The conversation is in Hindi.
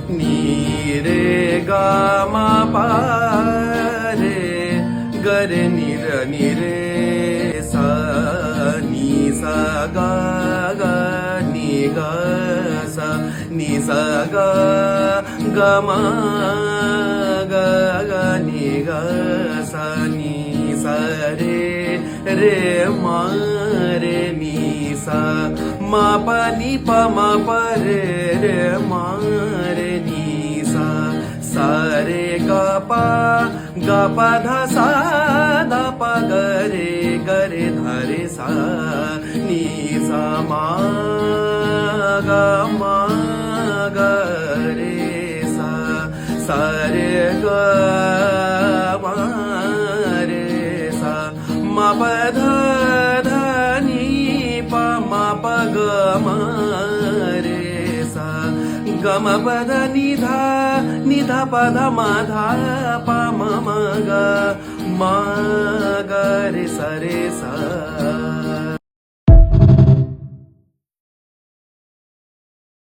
नी रे गा मा पा रे ग रे नि रे सा नी सा गा गा नि गा सा नि सा गा गा मा गा गा नि गा सा नि सा रे मा रे नि सा मा पा नि पा मा पा रे मा रे नि सा सा रे गा पा धा सा धा पा ग रे धा रे सा नि सा मा गा रे सा सा रे गा मा रे सा मा पा धा धा नि पा मा पा ग मा रे सा ग म प ध नि धा प ध मा धा प म ग रे सा रे सा